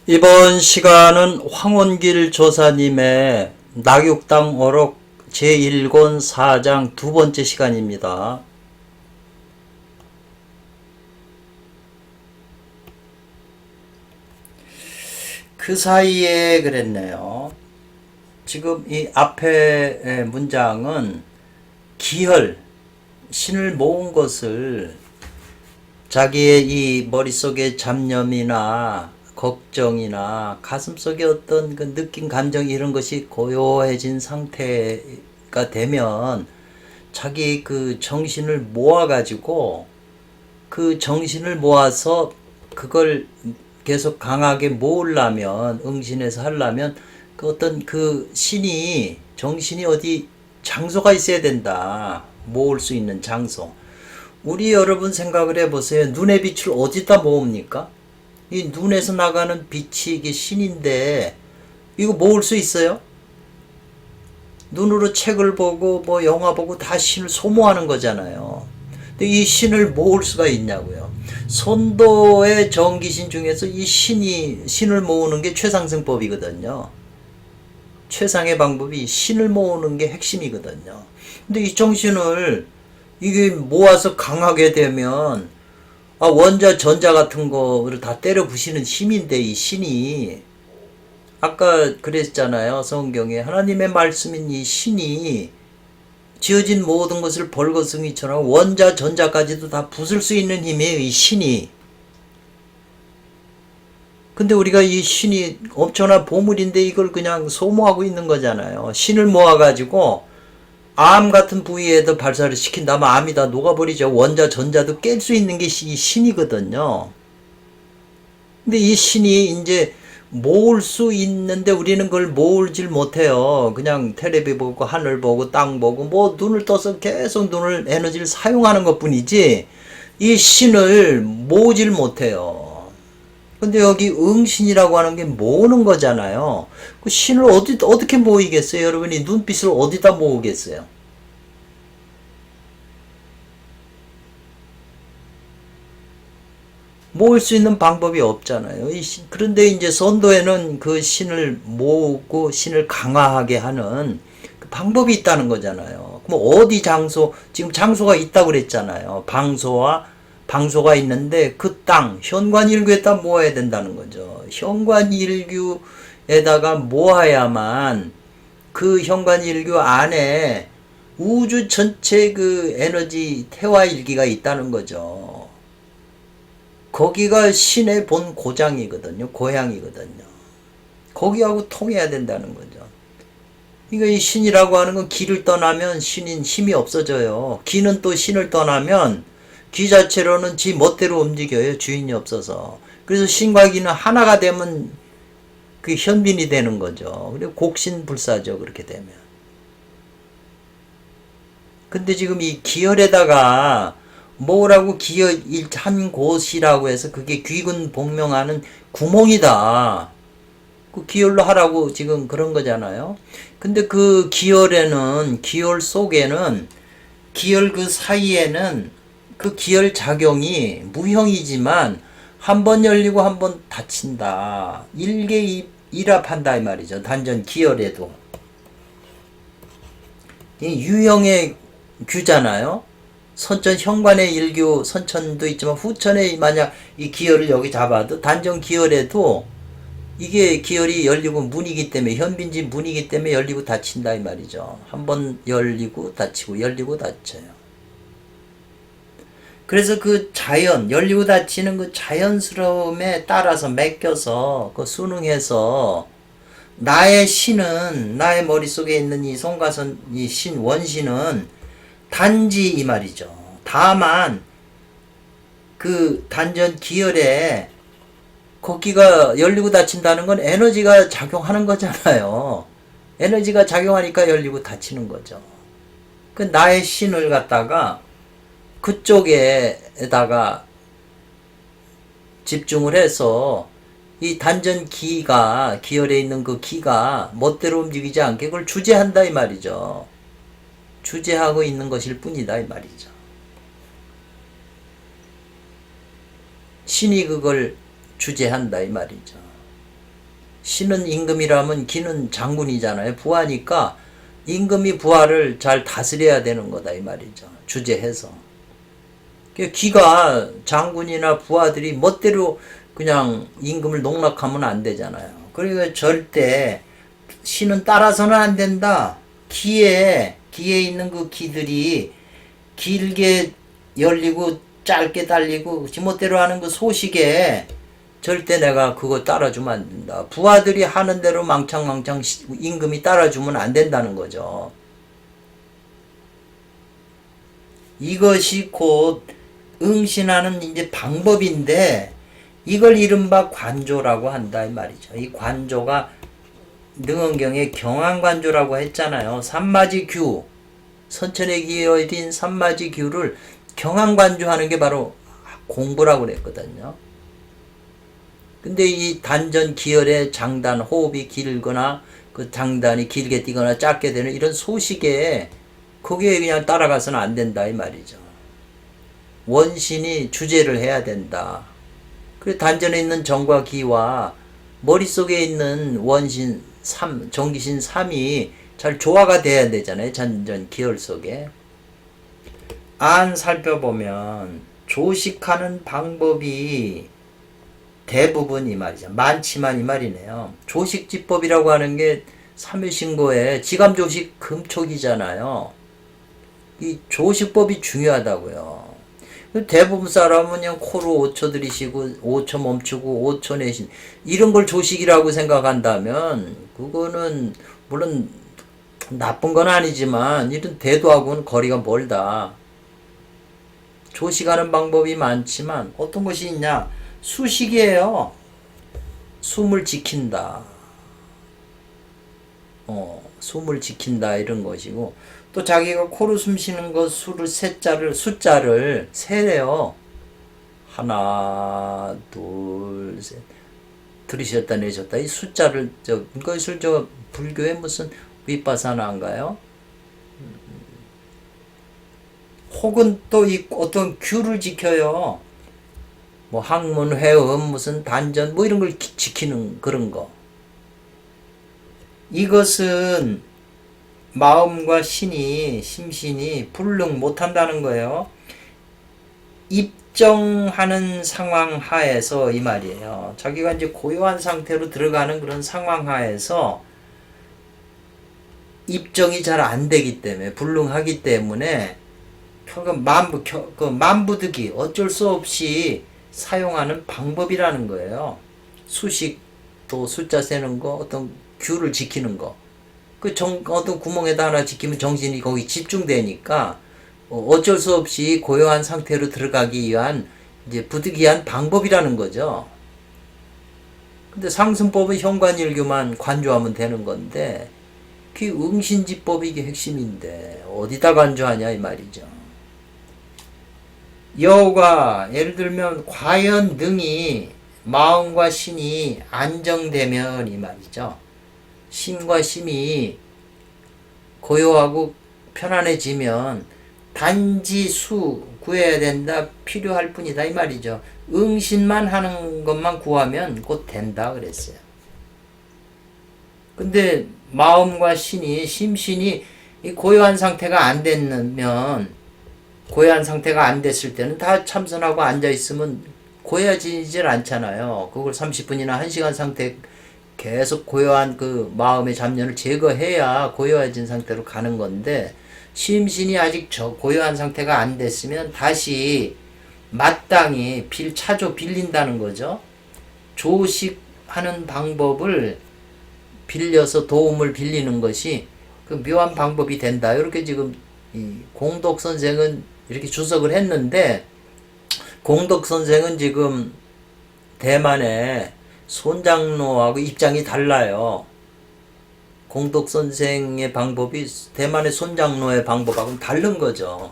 이번 시간은 황원길 조사님의 낙육당 어록 제1권 4장 두 번째 시간입니다. 그 사이에 그랬네요. 지금 이 앞에 문장은 기혈, 신을 모은 것을 자기의 이 머릿속에 잡념이나 걱정이나 가슴속에 어떤 그 느낀 감정 이런 것이 고요해진 상태가 되면 자기 그 정신을 모아가지고 그 정신을 모아서 그걸 계속 강하게 모으려면 응신해서 하려면 그 어떤 그 신이 정신이 어디 장소가 있어야 된다. 모을 수 있는 장소. 우리 여러분 생각을 해보세요. 눈의 빛을 어디다 모읍니까? 이 눈에서 나가는 빛이 이게 신인데 이거 모을 수 있어요? 눈으로 책을 보고 뭐 영화 보고 다 신을 소모하는 거잖아요. 근데 이 신을 모을 수가 있냐고요. 선도의 정기신 중에서 이 신을 모으는 게 최상승법이거든요. 최상의 방법이 신을 모으는 게 핵심이거든요. 근데 이 정신을 이게 모아서 강하게 되면 원자 전자 같은 거를 다 때려 부시는 힘인데 이 신이 아까 그랬잖아요. 성경에 하나님의 말씀인 이 신이 지어진 모든 것을 벌거숭이처럼 원자 전자까지도 다 부술 수 있는 힘이에요. 이 신이. 근데 우리가 이 신이 엄청난 보물인데 이걸 그냥 소모하고 있는 거잖아요. 신을 모아가지고 암 같은 부위에도 발사를 시킨다면 암이 다 녹아버리죠. 원자 전자도 깰 수 있는 게 이 신이거든요. 근데 이 신이 이제 모을 수 있는데 우리는 그걸 모을질 못해요. 그냥 텔레비 보고 하늘 보고 땅 보고 뭐 눈을 떠서 계속 에너지를 사용하는 것 뿐이지 이 신을 모으질 못해요. 근데 여기 응신이라고 하는 게 모으는 거잖아요. 그 신을 어떻게 모이겠어요? 여러분이 눈빛을 어디다 모으겠어요? 모을 수 있는 방법이 없잖아요. 그런데 이제 선도에는 그 신을 모으고 신을 강화하게 하는 그 방법이 있다는 거잖아요. 그럼 어디 장소, 지금 장소가 있다고 그랬잖아요. 방소가 있는데 그 땅, 현관일규에다 모아야 된다는 거죠. 현관일규에다가 모아야만 그 현관일규 안에 우주 전체 그 에너지 태화일기가 있다는 거죠. 거기가 신의 본 고장이거든요. 고향이거든요. 거기하고 통해야 된다는 거죠. 그러니까 이 신이라고 하는 건 기를 떠나면 신인 힘이 없어져요. 기는 또 신을 떠나면 기 자체로는 지 멋대로 움직여요. 주인이 없어서. 그래서 신과 기는 하나가 되면 그 현빈이 되는 거죠. 그리고 곡신불사죠. 그렇게 되면. 근데 지금 이 기혈에다가 뭐라고 기혈 한 곳이라고 해서 그게 귀근 복명하는 구멍이다. 그 기혈로 하라고 지금 그런 거잖아요. 근데 그 기혈 속에는 기혈 그 사이에는 그 기혈 작용이 무형이지만 한 번 열리고 한 번 닫힌다. 일합한다 이 말이죠. 단전 기혈에도. 이 유형의 규잖아요. 선천 현관의 일규 선천도 있지만 후천에 만약 이 기혈을 여기 잡아도 단전 기혈에도 이게 기혈이 열리고 문이기 때문에 현빈지 문이기 때문에 열리고 닫힌다 이 말이죠. 한 번 열리고 닫히고 열리고 닫혀요. 그래서 그 열리고 닫히는 그 자연스러움에 따라서 맡겨서 그 순응해서 나의 신은 나의 머릿속에 있는 이 송가선 이 원신은 단지 이 말이죠. 다만 그 단전 기혈에 거기가 열리고 닫힌다는 건 에너지가 작용하는 거잖아요. 에너지가 작용하니까 열리고 닫히는 거죠. 그 나의 신을 갖다가 그쪽에다가 집중을 해서 이 단전 기혈에 있는 그 기가 멋대로 움직이지 않게 그걸 주재한다 이 말이죠. 주재하고 있는 것일 뿐이다 이 말이죠. 신이 그걸 주재한다 이 말이죠. 신은 임금이라면 기는 장군이잖아요. 부하니까 임금이 부하를 잘 다스려야 되는 거다 이 말이죠. 주재해서. 기가 장군이나 부하들이 멋대로 그냥 임금을 농락하면 안 되잖아요. 그리고 절대 신은 따라서는 안 된다. 기에 있는 그 기들이 길게 열리고 짧게 달리고 지멋대로 하는 그 소식에 절대 내가 그거 따라주면 안 된다. 부하들이 하는 대로 망창망창 임금이 따라주면 안 된다는 거죠. 이것이 곧 응신하는 이제 방법인데 이걸 이른바 관조라고 한다 이 말이죠. 이 관조가 능언경에 경안관조라고 했잖아요. 삼마지규 선천에 기어진 삼마지규를 경안관조하는 게 바로 공부라고 그랬거든요. 근데 이 단전 기혈의 장단 호흡이 길거나 그 장단이 길게 뛰거나 짧게 되는 이런 소식에 거기에 그냥 따라가서는 안 된다 이 말이죠. 원신이 주재를 해야 된다. 그 단전에 있는 정과 기와 머릿속에 있는 원신 3, 정기신 3이 잘 조화가 돼야 되잖아요. 단전 기혈 속에. 안 살펴보면 조식하는 방법이 대부분 이 말이죠. 많지만 이 말이네요. 조식지법이라고 하는 게 삼일신고에 지감조식 금촉이잖아요. 이 조식법이 중요하다고요. 대부분 사람은 그냥 코로 5초 들이쉬고 5초 멈추고 5초 내쉬는 이런 걸 조식이라고 생각한다면 그거는 물론 나쁜 건 아니지만 이런 대도하고는 거리가 멀다. 조식하는 방법이 많지만 어떤 것이 있냐? 수식이에요. 숨을 지킨다. 숨을 지킨다 이런 것이고 또 자기가 코로 숨 쉬는 것 숫자를 세래요. 하나, 둘, 셋. 들이셨다 내셨다. 이 숫자를 이것을 불교에 무슨 윗바사나인가요? 혹은 또 이 어떤 규를 지켜요. 뭐 학문, 회음, 무슨 단전 뭐 이런 걸 지키는 그런 거. 이것은 마음과 심신이 불능 못한다는 거예요. 입정하는 상황 하에서 이 말이에요. 자기가 이제 고요한 상태로 들어가는 그런 상황 하에서 입정이 잘 안 되기 때문에 불능하기 때문에 만부득이 어쩔 수 없이 사용하는 방법이라는 거예요. 수식도 숫자 세는 거, 어떤 규를 지키는 거. 어떤 구멍에다 하나 지키면 정신이 거기 집중되니까 어쩔 수 없이 고요한 상태로 들어가기 위한 이제 부득이한 방법이라는 거죠. 근데 상승법은 현관일교만 관조하면 되는 건데 그 응신지법이 이게 핵심인데 어디다 관조하냐 이 말이죠. 여우가 예를 들면 과연 능이 마음과 신이 안정되면 이 말이죠. 심과 심이 고요하고 편안해지면 단지 수 구해야 된다 필요할 뿐이다 이 말이죠. 응신만 하는 것만 구하면 곧 된다 그랬어요. 근데 마음과 신이 심신이 고요한 상태가 안 됐으면 고요한 상태가 안 됐을 때는 다 참선하고 앉아있으면 고요해지질 않잖아요. 그걸 30분이나 1시간 상태 계속 고요한 그 마음의 잡념을 제거해야 고요해진 상태로 가는 건데 심신이 아직 고요한 상태가 안 됐으면 다시 마땅히 차조 빌린다는 거죠. 조식하는 방법을 빌려서 도움을 빌리는 것이 그 묘한 방법이 된다. 이렇게 지금 이 공덕 선생은 이렇게 주석을 했는데 공덕 선생은 지금 대만의 손장로하고 입장이 달라요. 공덕 선생의 방법이 대만의 손장로의 방법하고는 다른 거죠.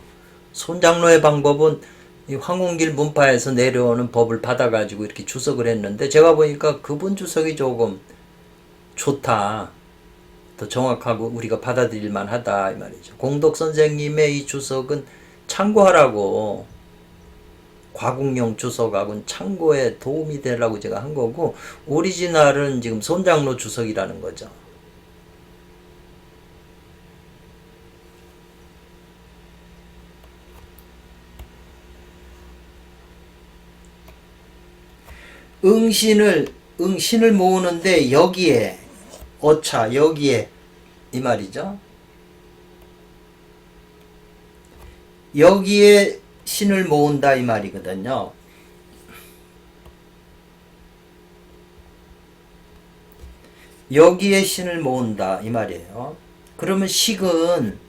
손장로의 방법은 이 황홍길 문파에서 내려오는 법을 받아가지고 이렇게 주석을 했는데 제가 보니까 그분 주석이 조금 좋다. 더 정확하고 우리가 받아들일 만하다 이 말이죠. 공덕 선생님의 이 주석은 참고하라고 과국용 주석하고는 참고에 도움이 되려고 제가 한 거고, 오리지널은 지금 손장로 주석이라는 거죠. 응신을 모으는데 여기에 어차 여기에 이 말이죠. 여기에 신을 모은다 이 말이거든요. 여기에 신을 모은다 이 말이에요. 그러면 식은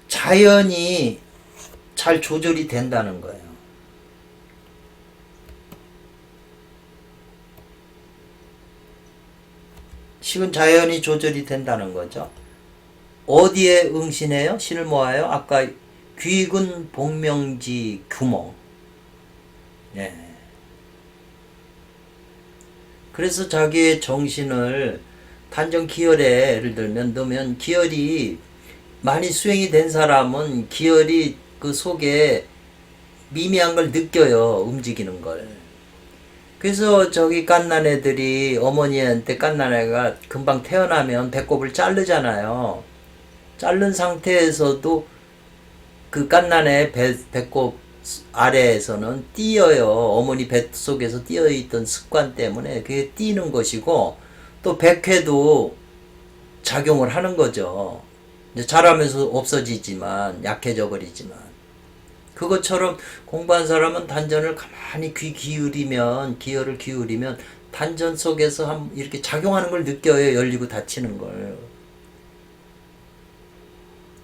자연이 잘 조절이 된다는 거예요. 식은 자연이 조절이 된다는 거죠. 어디에 응신해요? 신을 모아요? 아까 귀근 복명지 규몽. 예. 그래서 자기의 정신을 단정 기혈에 예를 들면 넣으면 기혈이 많이 수행이 된 사람은 기혈이 그 속에 미미한 걸 느껴요. 움직이는 걸. 그래서 저기 갓난 애들이 어머니한테 갓난 애가 금방 태어나면 배꼽을 자르잖아요. 자른 상태에서도 그 갓난의 배꼽 아래에서는 띄어요. 어머니 뱃속에서 띄어있던 습관 때문에 그게 띄는 것이고, 또 백회도 작용을 하는 거죠. 이제 자라면서 없어지지만, 약해져 버리지만. 그것처럼 공부한 사람은 단전을 가만히 기혈을 기울이면 단전 속에서 이렇게 작용하는 걸 느껴요. 열리고 닫히는 걸.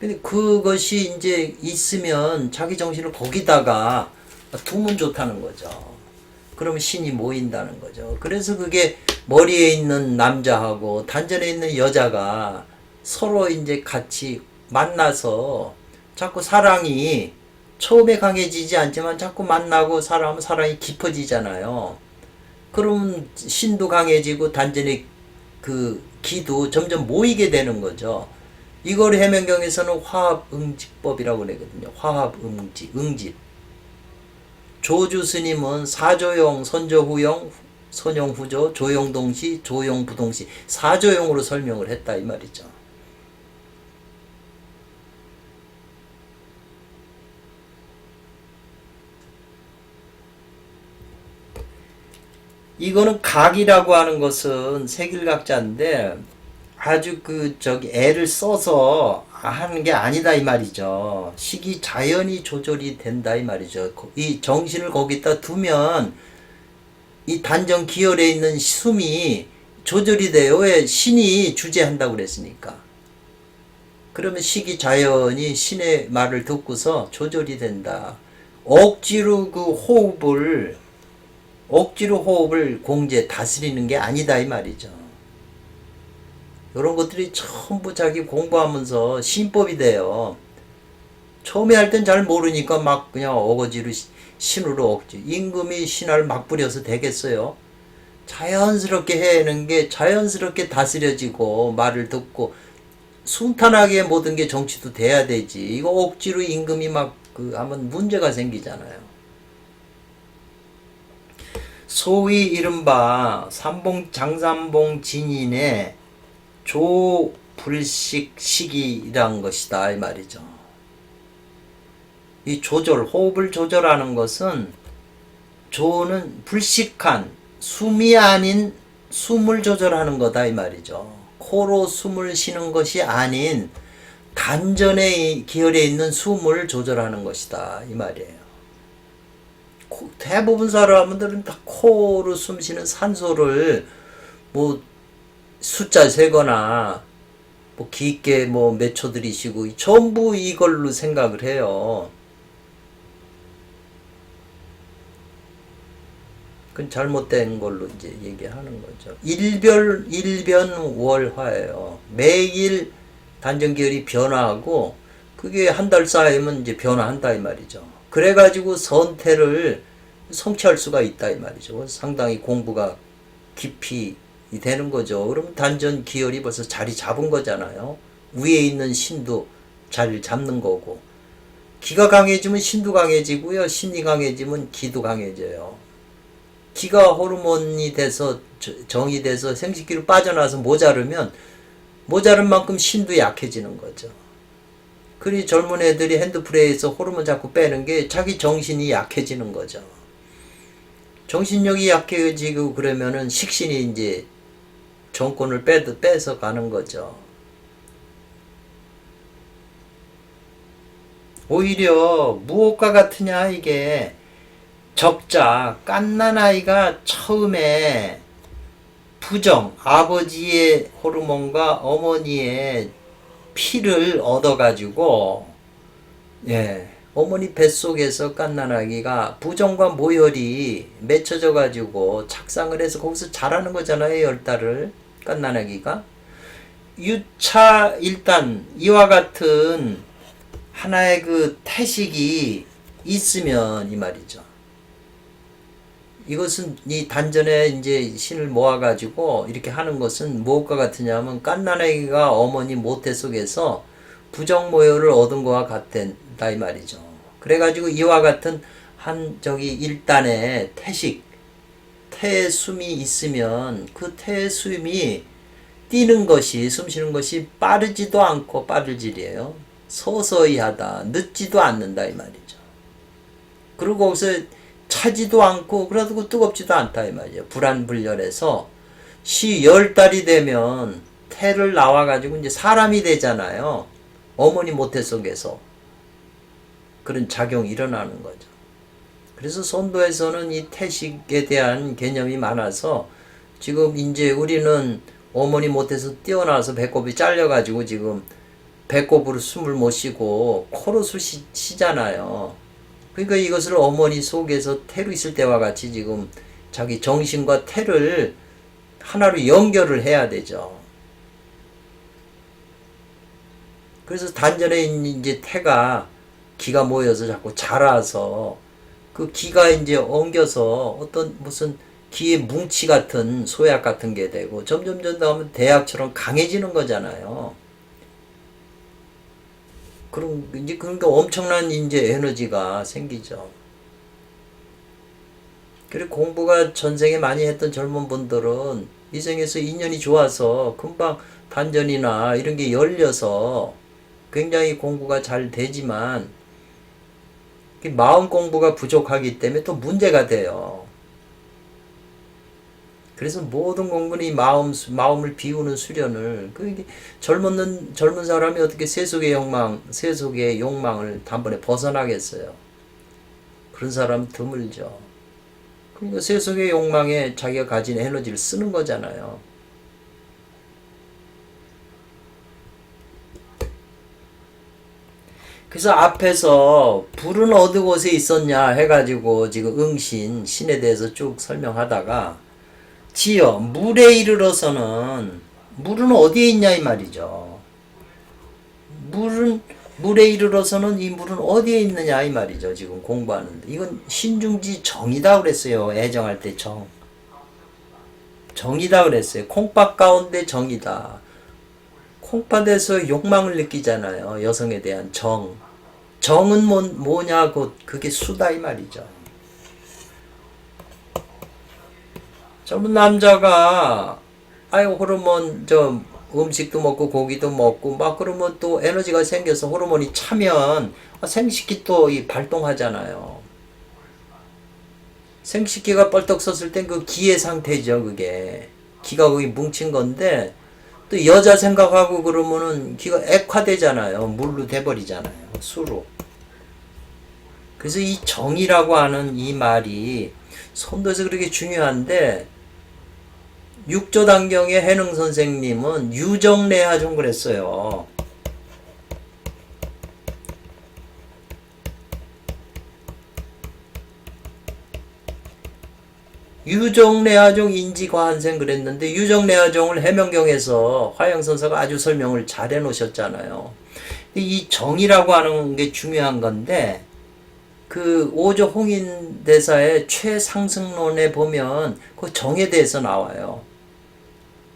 근데 그것이 이제 있으면 자기 정신을 거기다가 두면 좋다는 거죠. 그러면 신이 모인다는 거죠. 그래서 그게 머리에 있는 남자하고 단전에 있는 여자가 서로 이제 같이 만나서 자꾸 사랑이 처음에 강해지지 않지만 자꾸 만나고 사람은 사랑이 깊어지잖아요. 그러면 신도 강해지고 단전의 그 기도 점점 모이게 되는 거죠. 이걸 해명경에서는 화합응집법이라고 그러거든요. 화합응집. 조주 스님은 사조용, 선조후용, 선용후조, 조용동시, 조용부동시 4조용으로 설명을 했다 이 말이죠. 이거는 각이라고 하는 것은 색일각자인데 아주 애를 써서 하는 게 아니다 이 말이죠. 식이 자연히 조절이 된다 이 말이죠. 이 정신을 거기다 두면 이 단정 기혈에 있는 숨이 조절이 돼요. 왜? 신이 주재한다고 그랬으니까. 그러면 식이 자연히 신의 말을 듣고서 조절이 된다. 억지로 호흡을 공제 다스리는 게 아니다 이 말이죠. 이런 것들이 전부 자기 공부하면서 신법이 돼요. 처음에 할 땐 잘 모르니까 막 그냥 어거지로 신으로 억지. 임금이 신화를 막 부려서 되겠어요? 자연스럽게 해내는 게 자연스럽게 다스려지고 말을 듣고 순탄하게 모든 게 정치도 돼야 되지. 이거 억지로 임금이 막 하면 문제가 생기잖아요. 소위 이른바 장삼봉 진인의 조불식식이란 것이다 이 말이죠. 이 호흡을 조절하는 것은 조는 불식한 숨이 아닌 숨을 조절하는 거다 이 말이죠. 코로 숨을 쉬는 것이 아닌 단전의 기혈에 있는 숨을 조절하는 것이다 이 말이에요. 대부분 사람들은 다 코로 숨 쉬는 산소를 숫자 세거나 깊게 몇 초 들이쉬고 전부 이걸로 생각을 해요. 그건 잘못된 걸로 이제 얘기하는 거죠. 일변월화예요. 매일 단전기혈이 변화하고 그게 한 달 쌓이면 이제 변화한다 이 말이죠. 그래가지고 선태를 성취할 수가 있다 이 말이죠. 상당히 공부가 깊이 되는 거죠. 그럼 단전 기혈이 벌써 자리 잡은 거잖아요. 위에 있는 신도 자리를 잡는 거고 기가 강해지면 신도 강해지고요. 신이 강해지면 기도 강해져요. 기가 호르몬이 돼서 정이 돼서 생식기로 빠져나와서 모자른 만큼 신도 약해지는 거죠. 그리 젊은 애들이 핸드프레이에서 호르몬 자꾸 빼는 게 자기 정신이 약해지는 거죠. 정신력이 약해지고 그러면은 식신이 이제 정권을 빼서 가는 거죠. 오히려 무엇과 같으냐 이게 적자 갓난아이가 처음에 부정 아버지의 호르몬과 어머니의 피를 얻어가지고 어머니 뱃속에서 갓난아기가 부정과 모열이 맺혀져 가지고 착상을 해서 거기서 자라는 거잖아요. 10달을 갓난아기가 유차 일단 이와 같은 하나의 그 태식이 있으면 이 말이죠. 이것은 이 단전에 이제 신을 모아가지고 이렇게 하는 것은 무엇과 같으냐면 갓난아기가 어머니 모태 속에서 부정모혈을 얻은 것과 같다 이 말이죠. 그래가지고 이와 같은 한 일단의 태의 숨이 있으면 그 태의 숨이 뛰는 것이 숨 쉬는 것이 빠르지도 않고 빠를질이에요. 서서히 하다 늦지도 않는다 이 말이죠. 그리고 거기서 차지도 않고 그래도 뜨겁지도 않다 이 말이에요. 불안불렬해서 10달이 되면 태를 나와가지고 이제 사람이 되잖아요. 어머니 모태 속에서 그런 작용이 일어나는 거죠. 그래서 선도에서는 이 태식에 대한 개념이 많아서 지금 이제 우리는 어머니 모태에서 뛰어나와서 배꼽이 잘려가지고 지금 배꼽으로 숨을 못 쉬고 코로 쉬잖아요. 그러니까 이것을 어머니 속에서 태로 있을 때와 같이 지금 자기 정신과 태를 하나로 연결을 해야 되죠. 그래서 단전에 이제 태가 기가 모여서 자꾸 자라서 그 기가 이제 엉겨서 어떤 무슨 기의 뭉치 같은 소약 같은 게 되고 점점 하면 대약처럼 강해지는 거잖아요. 그러니까 엄청난 이제 에너지가 생기죠. 그리고 공부가 전생에 많이 했던 젊은 분들은 이 생에서 인연이 좋아서 금방 단전이나 이런 게 열려서 굉장히 공부가 잘 되지만 마음 공부가 부족하기 때문에 또 문제가 돼요. 그래서 모든 공부는 이 마음을 비우는 수련을 젊은 사람이 어떻게 세속의 욕망을 단번에 벗어나겠어요. 그런 사람 드물죠. 그러니까 세속의 욕망에 자기가 가진 에너지를 쓰는 거잖아요. 그래서 앞에서 불은 어느 곳에 있었냐 해가지고 지금 신에 대해서 쭉 설명하다가 지어 물에 이르러서는 물은 어디에 있냐 이 말이죠. 물에 이르러서는 이 물은 어디에 있느냐 이 말이죠. 지금 공부하는데 이건 신중지 정이다 그랬어요. 애정할 때 정이다 그랬어요. 콩팥 가운데 정이다. 콩팥에서 욕망을 느끼잖아요. 여성에 대한 정은 뭐냐 그게 수다 이 말이죠. 젊은 남자가 호르몬 음식도 먹고 고기도 먹고 막 그러면 또 에너지가 생겨서 호르몬이 차면 생식기 또 발동하잖아요. 생식기가 뻘떡 섰을 땐 그 기의 상태죠. 그게 기가 거기 뭉친 건데 또 여자 생각하고 그러면은 기가 액화되잖아요. 물로 돼버리잖아요. 수로. 그래서 이 정이라고 하는 이 말이 선도에서 그렇게 중요한데 육조단경의 해능 선생님은 유정내하종 그랬어요. 유정내하종 인지과한생 그랬는데 유정내하종을 해명경에서 화영선사가 아주 설명을 잘 해놓으셨잖아요. 이 정이라고 하는 게 중요한 건데 그 오조 홍인대사의 최상승론에 보면 그 정에 대해서 나와요.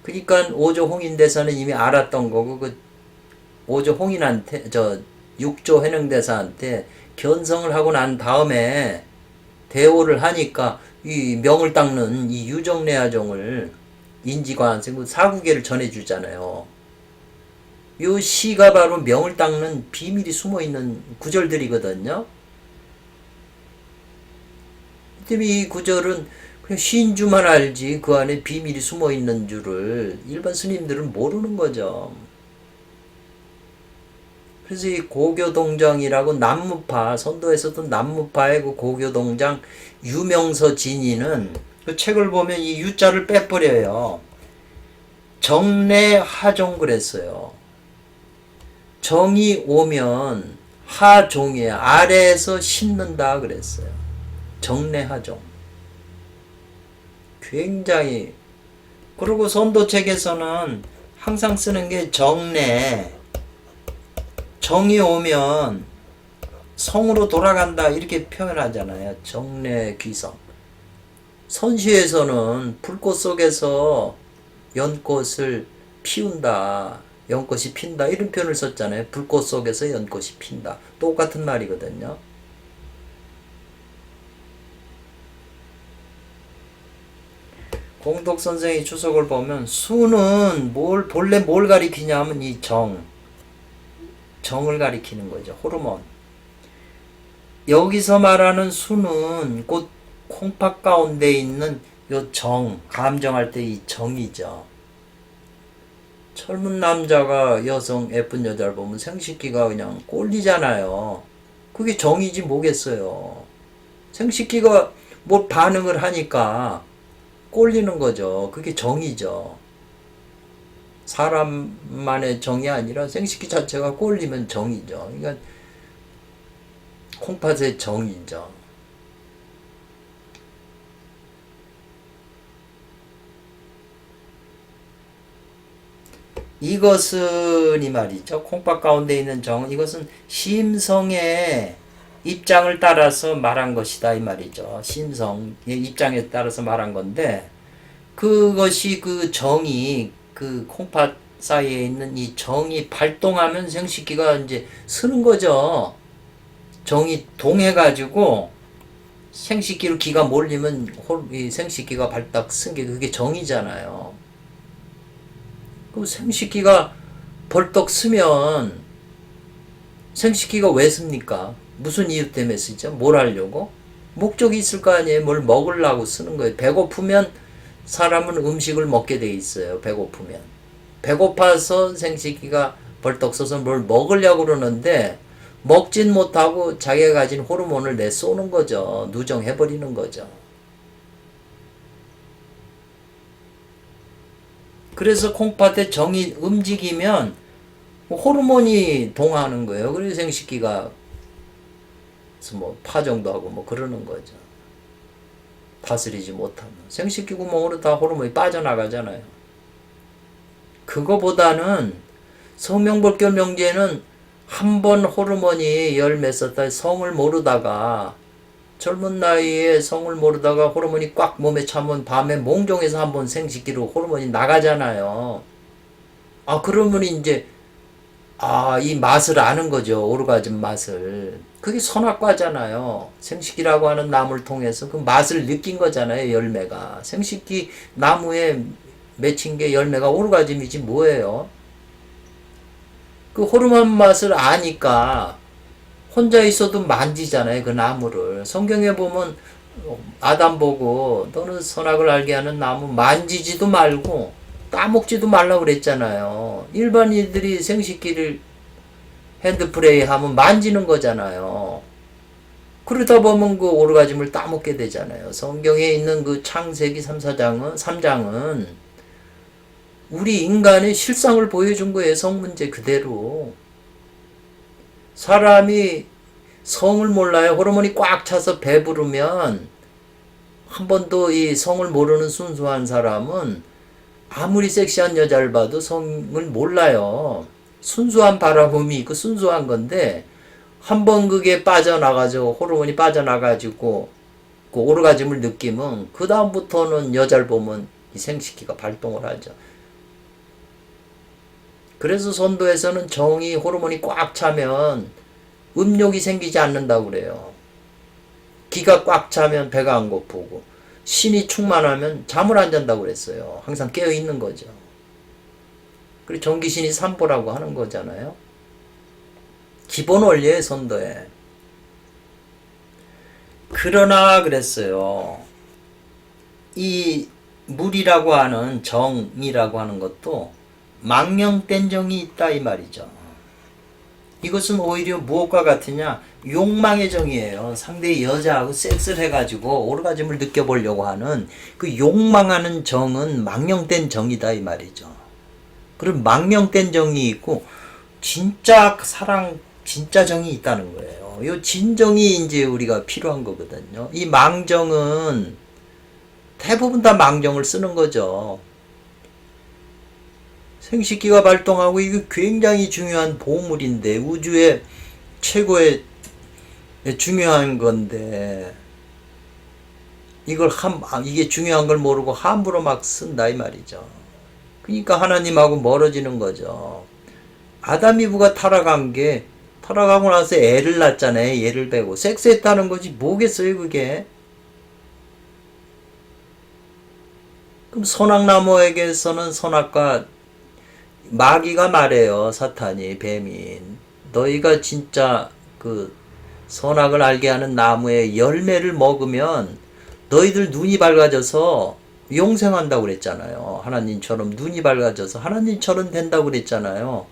그러니까 오조 홍인대사는 이미 알았던 거고 그 오조 홍인한테 육조 해능대사한테 견성을 하고 난 다음에 대오를 하니까 이 명을 닦는 이 유정내하종을 인지관생 사구계를 전해주잖아요. 이 시가 바로 명을 닦는 비밀이 숨어있는 구절들이거든요. 때문에 이 구절은 그냥 시인 주만 알지 그 안에 비밀이 숨어있는 줄을 일반 스님들은 모르는 거죠. 그래서 이 고교동장이라고 남무파, 선도에서도 남무파의 그 고교동장 유명서 진이는 그 책을 보면 이 유자를 빼버려요. 정내하종 그랬어요. 정이 오면 하종이에요. 아래에서 심는다 그랬어요. 정내하종. 굉장히. 그리고 선도책에서는 항상 쓰는 게 정내. 정이 오면 성으로 돌아간다 이렇게 표현하잖아요. 정내 귀성. 선시에서는 불꽃 속에서 연꽃을 피운다. 연꽃이 핀다 이런 표현을 썼잖아요. 불꽃 속에서 연꽃이 핀다. 똑같은 말이거든요. 공덕선생의 주석을 보면 수는 본래 뭘 가리키냐면 이 정을 가리키는 거죠. 호르몬. 여기서 말하는 수는 곧 콩팥 가운데 있는 요 감정할 때 이 정이죠. 젊은 남자가 예쁜 여자를 보면 생식기가 그냥 꼴리잖아요. 그게 정이지 뭐겠어요. 생식기가 뭐 반응을 하니까 꼴리는 거죠. 그게 정이죠. 사람만의 정이 아니라 생식기 자체가 꼴리면 정이죠. 그러니까 콩팥의 정이죠. 이것은 이 말이죠. 콩팥 가운데 있는 정, 이것은 심성의 입장을 따라서 말한 것이다 이 말이죠. 심성의 입장에 따라서 말한 건데 그것이 그 정이 그 콩팥 사이에 있는 이 정이 발동하면 생식기가 이제 쓰는 거죠. 정이 동해가지고 생식기로 기가 몰리면 이 생식기가 발딱 쓴 게 그게 정이잖아요. 그 생식기가 벌떡 쓰면 생식기가 왜 씁니까? 무슨 이유 때문에 쓰죠? 뭘 하려고? 목적이 있을 거 아니에요. 뭘 먹으려고 쓰는 거예요. 배고프면 사람은 음식을 먹게 돼 있어요. 배고프면. 배고파서 생식기가 벌떡 서서 뭘 먹으려고 그러는데 먹진 못하고 자기가 가진 호르몬을 내쏘는 거죠. 누정해버리는 거죠. 그래서 콩팥에 정이 움직이면 호르몬이 동하는 거예요. 그래서 생식기가 뭐 파정도 하고 뭐 그러는 거죠. 다스리지 못하면. 생식기 구멍으로 다 호르몬이 빠져나가잖아요. 그거보다는 성명법결 명제는 한 번 호르몬이 열몇 살 성을 모르다가 젊은 나이에 성을 모르다가 호르몬이 꽉 몸에 차면 밤에 몽종해서 한번 생식기로 호르몬이 나가잖아요. 그러면 이제 이 맛을 아는 거죠. 오르가즘 맛을. 그게 선악과잖아요. 생식기라고 하는 나무를 통해서 그 맛을 느낀 거잖아요. 열매가. 생식기 나무에 맺힌 게 열매가 오르가즘이지 뭐예요. 그 호르몬 맛을 아니까 혼자 있어도 만지잖아요. 그 나무를. 성경에 보면 아담 보고 너는 선악을 알게 하는 나무 만지지도 말고 따먹지도 말라고 그랬잖아요. 일반인들이 생식기를 핸드프레이 하면 만지는 거잖아요. 그러다 보면 그 오르가즘을 따먹게 되잖아요. 성경에 있는 그 창세기 3장은 우리 인간의 실상을 보여준 거예요. 성 문제 그대로. 사람이 성을 몰라요. 호르몬이 꽉 차서 배부르면 한 번도 이 성을 모르는 순수한 사람은 아무리 섹시한 여자를 봐도 성을 몰라요. 순수한 바라봄이 있고 순수한 건데 한 번 그게 빠져나가지고 호르몬이 빠져나가지고 그 오르가즘을 느끼면 그 다음부터는 여자를 보면 이 생식기가 발동을 하죠. 그래서 선도에서는 정이 호르몬이 꽉 차면 음욕이 생기지 않는다고 그래요. 기가 꽉 차면 배가 안 고프고 신이 충만하면 잠을 안 잔다고 그랬어요. 항상 깨어 있는 거죠. 그리고 정기신이 삼보라고 하는 거잖아요. 기본 원리의 선도에. 그러나 그랬어요. 이 물이라고 하는 정이라고 하는 것도 망령된 정이 있다 이 말이죠. 이것은 오히려 무엇과 같으냐? 욕망의 정이에요. 상대의 여자하고 섹스를 해가지고 오르가즘을 느껴보려고 하는 그 욕망하는 정은 망령된 정이다 이 말이죠. 그런 망령된 정이 있고 진짜 사랑, 진짜 정이 있다는 거예요. 이 진정이 이제 우리가 필요한 거거든요. 이 망정은 대부분 다 망정을 쓰는 거죠. 생식기가 발동하고 이게 굉장히 중요한 보물인데 우주의 최고의 중요한 건데 이걸 이게 중요한 걸 모르고 함부로 막 쓴다 이 말이죠. 그러니까 하나님하고 멀어지는 거죠. 아담 이브가 타락하고 나서 애를 낳잖아요. 애를 베고 섹스했다는 거지 뭐겠어요 그게. 그럼 선악나무에게서는 선악과 마귀가 말해요. 사탄이 뱀이 너희가 진짜 그 선악을 알게 하는 나무의 열매를 먹으면 너희들 눈이 밝아져서 용생한다고 그랬잖아요. 하나님처럼 눈이 밝아져서 하나님처럼 된다고 그랬잖아요.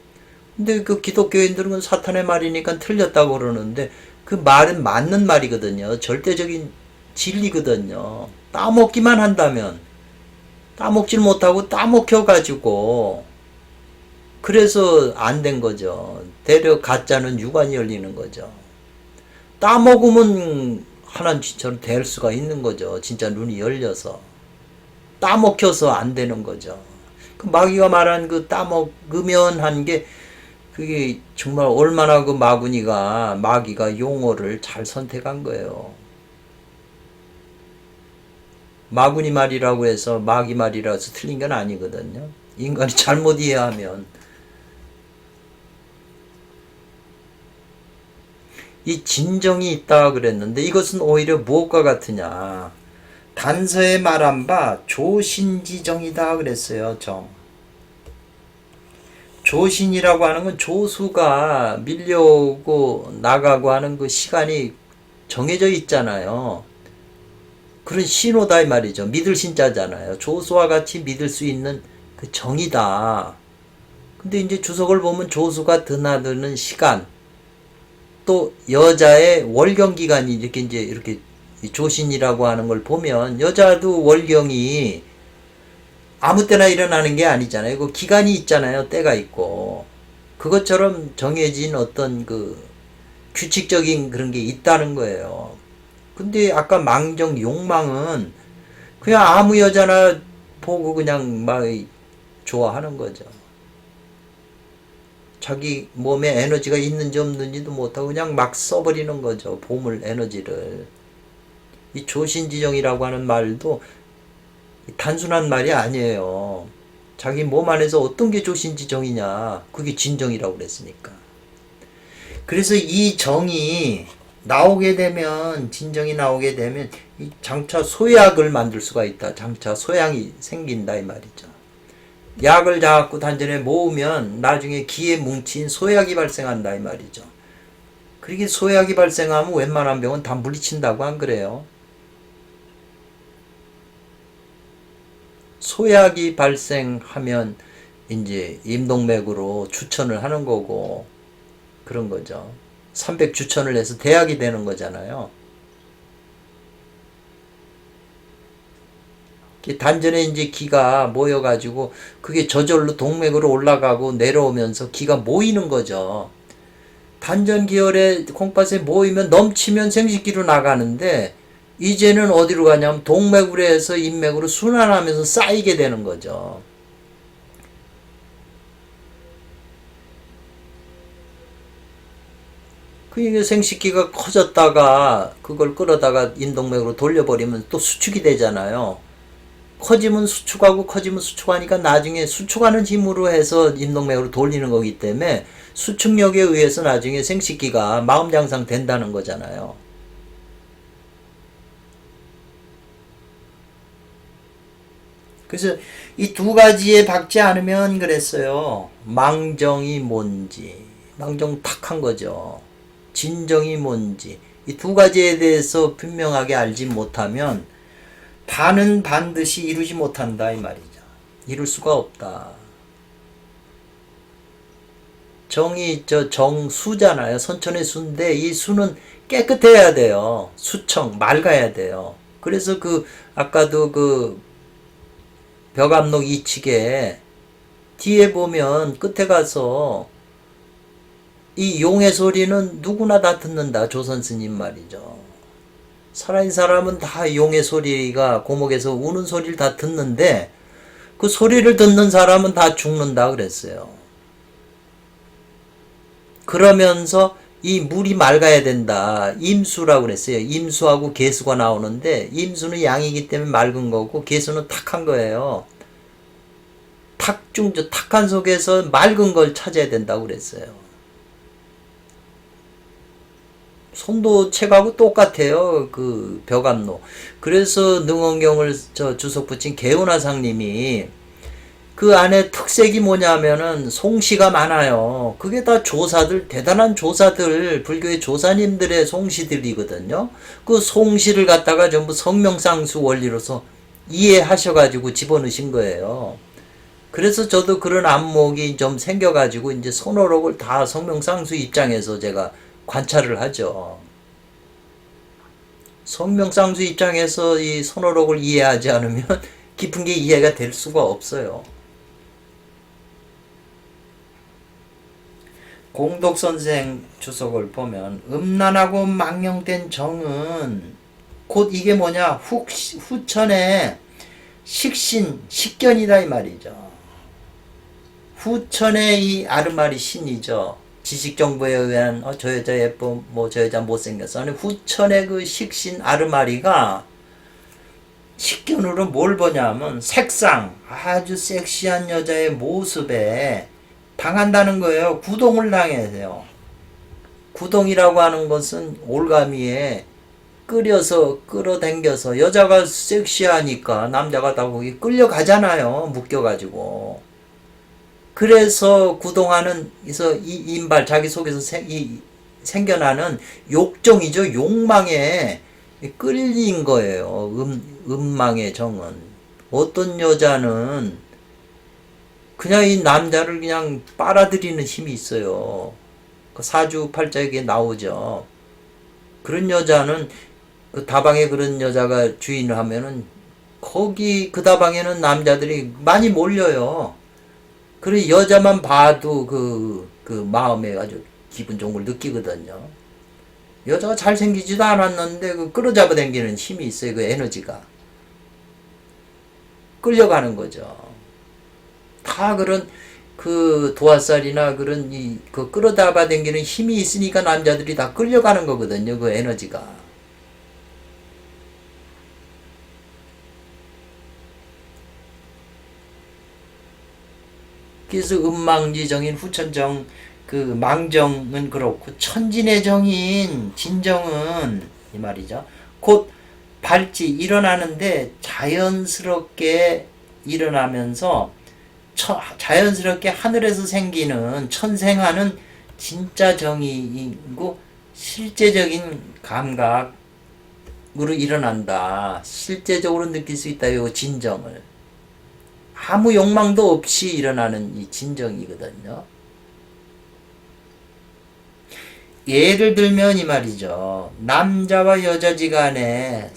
근데 그 기독교인들은 사탄의 말이니까 틀렸다고 그러는데 그 말은 맞는 말이거든요. 절대적인 진리거든요. 따먹기만 한다면 따먹질 못하고 따먹혀가지고 그래서 안 된 거죠. 대려 가짜는 유관이 열리는 거죠. 따먹으면 하나님처럼 될 수가 있는 거죠. 진짜 눈이 열려서. 따먹혀서 안 되는 거죠. 그 마귀가 말한 그 따먹으면 한 게 그게 정말 얼마나 그 마귀가 용어를 잘 선택한 거예요. 마귀 말이라고 해서 마귀 말이라고 해서 틀린 건 아니거든요. 인간이 잘못 이해하면 이 진정이 있다 그랬는데 이것은 오히려 무엇과 같으냐? 단서에 말한 바 조신지정이다 그랬어요. 정. 조신이라고 하는 건 조수가 밀려오고 나가고 하는 그 시간이 정해져 있잖아요. 그런 신호다 이 말이죠. 믿을 신자잖아요. 조수와 같이 믿을 수 있는 그 정이다. 근데 이제 주석을 보면 조수가 드나드는 시간, 또 여자의 월경 기간이 이렇게 조신이라고 하는 걸 보면 여자도 월경이 아무 때나 일어나는 게 아니잖아요. 그 기간이 있잖아요. 때가 있고. 그것처럼 정해진 어떤 그 규칙적인 그런 게 있다는 거예요. 근데 아까 망정 욕망은 그냥 아무 여자나 보고 그냥 막 좋아하는 거죠. 자기 몸에 에너지가 있는지 없는지도 못하고 그냥 막 써버리는 거죠. 보물 에너지를. 이 조신지정이라고 하는 말도 단순한 말이 아니에요. 자기 몸 안에서 어떤 게 조신지정이냐. 그게 진정이라고 그랬으니까. 그래서 이 정이 나오게 되면, 진정이 나오게 되면 이 장차 소약을 만들 수가 있다. 장차 소양이 생긴다 이 말이죠. 약을 자꾸 단전에 모으면 나중에 기에 뭉친 소약이 발생한다 이 말이죠. 그렇게 소약이 발생하면 웬만한 병은 다 물리친다고 안 그래요? 소약이 발생하면 이제 임동맥으로 추천을 하는 거고 그런 거죠. 300 추천을 해서 대약이 되는 거잖아요. 단전에 이제 기가 모여가지고 그게 저절로 동맥으로 올라가고 내려오면서 기가 모이는 거죠. 단전 기혈에 콩팥에 모이면 넘치면 생식기로 나가는데 이제는 어디로 가냐면 동맥으로 해서 인맥으로 순환하면서 쌓이게 되는 거죠. 그러니까 생식기가 커졌다가 그걸 끌어다가 인동맥으로 돌려버리면 또 수축이 되잖아요. 커지면 수축하고 커지면 수축하니까 나중에 수축하는 힘으로 해서 임동맥으로 돌리는 거기 때문에 수축력에 의해서 나중에 생식기가 마음장상 된다는 거잖아요. 그래서 이 두 가지에 박지 않으면 그랬어요. 망정이 뭔지, 망정 탁한 거죠. 진정이 뭔지, 이 두 가지에 대해서 분명하게 알지 못하면 반은 반드시 이루지 못한다 이 말이죠. 이룰 수가 없다. 정이 정수잖아요. 선천의 수인데 이 수는 깨끗해야 돼요. 수청 맑아야 돼요. 그래서 아까도 벽암록 이측에 뒤에 보면 끝에 가서 이 용의 소리는 누구나 다 듣는다. 조선 스님 말이죠. 살아있는 사람은 다 용의 소리가 고목에서 우는 소리를 다 듣는데 그 소리를 듣는 사람은 다 죽는다 그랬어요. 그러면서 이 물이 맑아야 된다. 임수라고 그랬어요. 임수하고 개수가 나오는데 임수는 양이기 때문에 맑은 거고 개수는 탁한 거예요. 탁한 속에서 맑은 걸 찾아야 된다고 그랬어요. 손도책하고 똑같아요. 그 벽암로. 그래서 능원경을 주석 붙인 개운화상님이 그 안에 특색이 뭐냐면은 송시가 많아요. 그게 다 조사들, 대단한 조사들, 불교의 조사님들의 송시들이거든요. 그 송시를 갖다가 전부 성명상수 원리로서 이해하셔가지고 집어넣으신 거예요. 그래서 저도 그런 안목이 좀 생겨가지고 이제 선어록을 다 성명상수 입장에서 제가 관찰을 하죠. 성명상수 입장에서 이 선어록을 이해하지 않으면 깊은 게 이해가 될 수가 없어요. 공덕선생 주석을 보면 음란하고 망령된 정은 곧 이게 뭐냐 후천의 식신 식견이다 이 말이죠. 후천의 이 아르마리 신이죠. 지식정보에 의한 저 여자 예뻐 저 여자 못생겼어. 아니 후천의 그 식신 아르마리가 식견으로 뭘 보냐면 색상 아주 섹시한 여자의 모습에 당한다는 거예요. 구동을 당해요. 구동이라고 하는 것은 올가미에 끌어당겨서 여자가 섹시하니까 남자가 다 거기 끌려가잖아요. 묶여가지고. 그래서 구동하는 그래서 이 인발 자기 속에서 생겨나는 욕정이죠. 욕망에 끌린 거예요. 음망의 정은. 어떤 여자는 그냥 이 남자를 그냥 빨아들이는 힘이 있어요. 그 사주팔자에게 나오죠. 그런 여자는 그 다방에 그런 여자가 주인을 하면은 거기 그 다방에는 남자들이 많이 몰려요. 그래 여자만 봐도 그 마음에 아주 기분 좋은 걸 느끼거든요. 여자가 잘생기지도 않았는데 그 끌어잡아 당기는 힘이 있어요. 그 에너지가 끌려가는 거죠. 다 그런 그 도화살이나 그런 그 끌어잡아 당기는 힘이 있으니까 남자들이 다 끌려가는 거거든요. 그 에너지가. 그래서 음망지정인 후천정 그 망정은 그렇고 천진의 정인 진정은 이 말이죠. 곧 발지 일어나는데 자연스럽게 일어나면서 자연스럽게 하늘에서 생기는 천생하는 진짜 정의이고 실제적인 감각으로 일어난다. 실제적으로 느낄 수 있다. 요 진정을. 아무 욕망도 없이 일어나는 이 진정이거든요. 예를 들면 이 말이죠. 남자와 여자지간에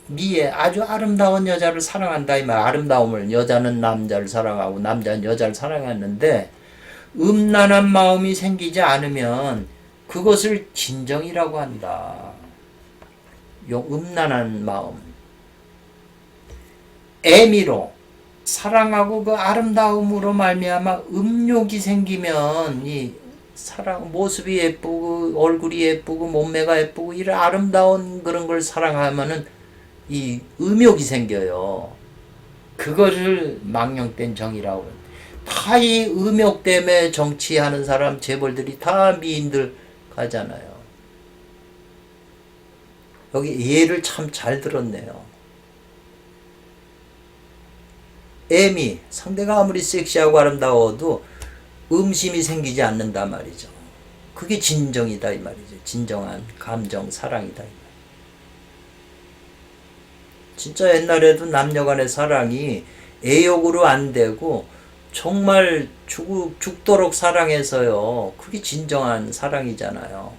미에 아주 아름다운 여자를 사랑한다 이 말. 아름다움을 여자는 남자를 사랑하고 남자는 여자를 사랑하는데 음란한 마음이 생기지 않으면 그것을 진정이라고 한다. 음란한 마음. 애미로 사랑하고 그 아름다움으로 말미암아 음욕이 생기면 이 사랑 모습이 예쁘고 얼굴이 예쁘고 몸매가 예쁘고 이런 아름다운 그런 걸 사랑하면은 이 음욕이 생겨요. 그거를 망령된 정의라고. 다 이 음욕 때문에 정치하는 사람 재벌들이 다 미인들 가잖아요. 여기 예를 참 잘 들었네요. 애미, 상대가 아무리 섹시하고 아름다워도 음심이 생기지 않는단 말이죠. 그게 진정이다 이 말이죠. 진정한 감정, 사랑이다 이 말. 진짜 옛날에도 남녀간의 사랑이 애욕으로 안 되고 정말 죽도록 사랑해서요. 그게 진정한 사랑이잖아요.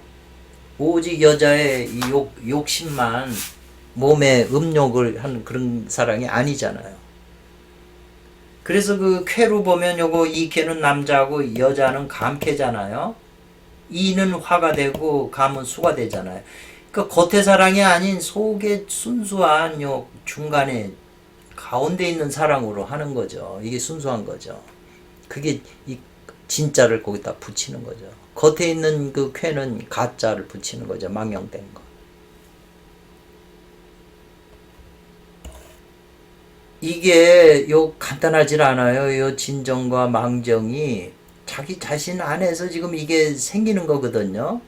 오직 여자의 이 욕심만 몸에 음욕을 하는 그런 사랑이 아니잖아요. 그래서 그 쾌로 보면 요거 이 쾌는 남자고 여자는 감쾌잖아요. 이는 화가 되고 감은 수가 되잖아요. 그 겉의 사랑이 아닌 속의 순수한 요 중간에 가운데 있는 사랑으로 하는 거죠. 이게 순수한 거죠. 그게 이 진짜를 거기다 붙이는 거죠. 겉에 있는 그 쾌는 가짜를 붙이는 거죠. 망령된 거. 이게 요 간단하질 않아요. 요 진정과 망정이 자기 자신 안에서 지금 이게 생기는 거거든요.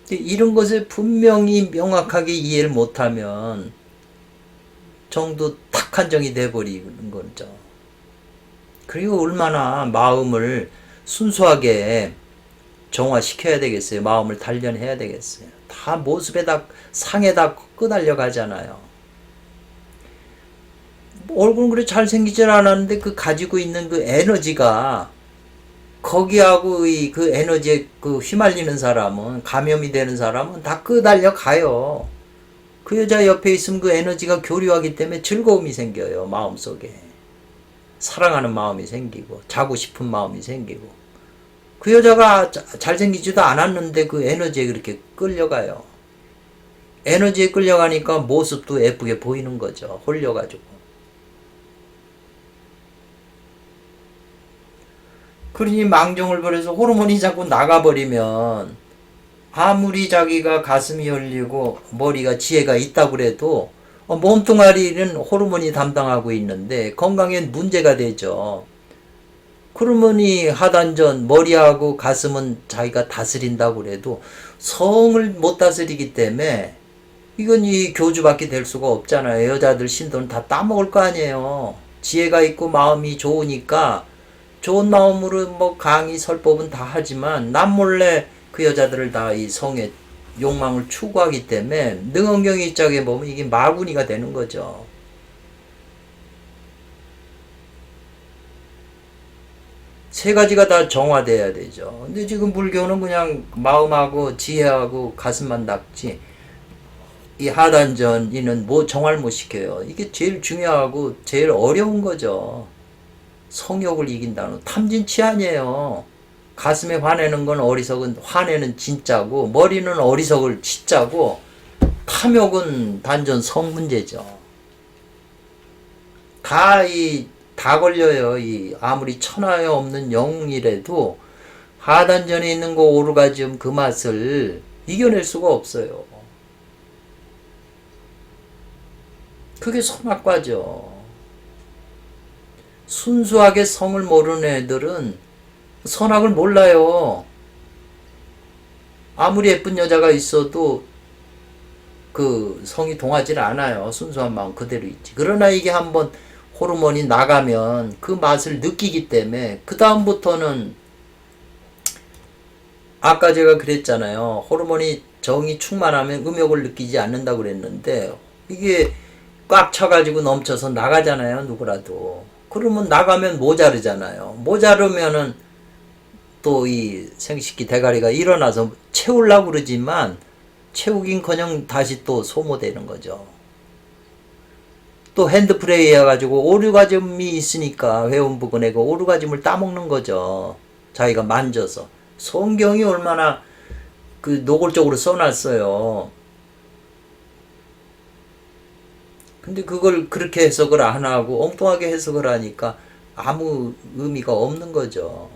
이런 것을 분명히 명확하게 이해를 못하면 정도 탁한정이 돼버리는 거죠. 그리고 얼마나 마음을 순수하게 정화시켜야 되겠어요. 마음을 단련해야 되겠어요. 다 모습에다 상에다 끄달려 가잖아요. 얼굴은 그래 잘생기질 않았는데 그 가지고 있는 그 에너지가 거기하고 그 에너지에 그 휘말리는 사람은 감염이 되는 사람은 다 끄달려 가요. 그 여자 옆에 있으면 그 에너지가 교류하기 때문에 즐거움이 생겨요. 마음속에. 사랑하는 마음이 생기고 자고 싶은 마음이 생기고 그 여자가 잘생기지도 않았는데 그 에너지에 그렇게 끌려가요. 에너지에 끌려가니까 모습도 예쁘게 보이는 거죠. 홀려가지고. 그러니 망정을 버려서 호르몬이 자꾸 나가버리면 아무리 자기가 가슴이 열리고 머리가 지혜가 있다고 그래도 몸뚱아리는 호르몬이 담당하고 있는데 건강에 문제가 되죠. 그러면 하단전 머리하고 가슴은 자기가 다스린다고 그래도 성을 못 다스리기 때문에 이건 이 교주밖에 될 수가 없잖아요. 여자들 신도는 다 따먹을 거 아니에요. 지혜가 있고 마음이 좋으니까 좋은 마음으로 뭐 강의 설법은 다 하지만 남몰래 그 여자들을 다 이 성의 욕망을 추구하기 때문에 능언경 입장에 보면 이게 마구니가 되는 거죠. 세 가지가 다 정화돼야 되죠. 근데 지금 불교는 그냥 마음하고 지혜하고 가슴만 닦지 이 하단전이는 뭐 정화를 못 시켜요. 이게 제일 중요하고 제일 어려운 거죠. 성욕을 이긴다는 탐진치 아니에요. 가슴에 화내는 건 어리석은 화내는 진짜고 머리는 어리석을 진짜고 탐욕은 단전 성 문제죠. 다 걸려요. 이 아무리 천하에 없는 영웅이라도 하단전에 있는 거 오르가즘 그 맛을 이겨낼 수가 없어요. 그게 선악과죠. 순수하게 성을 모르는 애들은 선악을 몰라요. 아무리 예쁜 여자가 있어도 그 성이 동하지 않아요. 순수한 마음 그대로 있지. 그러나 이게 한번 호르몬이 나가면 그 맛을 느끼기 때문에 그 다음부터는 아까 제가 그랬잖아요. 호르몬이 정이 충만하면 음욕을 느끼지 않는다고 그랬는데 이게 꽉 차가지고 넘쳐서 나가잖아요. 누구라도. 그러면 나가면 모자르잖아요. 모자르면은 또 이 생식기 대가리가 일어나서 채우려고 그러지만 채우긴커녕 다시 또 소모되는 거죠. 또 핸드프레이 해가지고 오르가즘이 있으니까 회원 부근에 그 오르가즘을 따먹는 거죠. 자기가 만져서. 성경이 얼마나 그 노골적으로 써놨어요. 근데 그걸 그렇게 해석을 안 하고 엉뚱하게 해석을 하니까 아무 의미가 없는 거죠.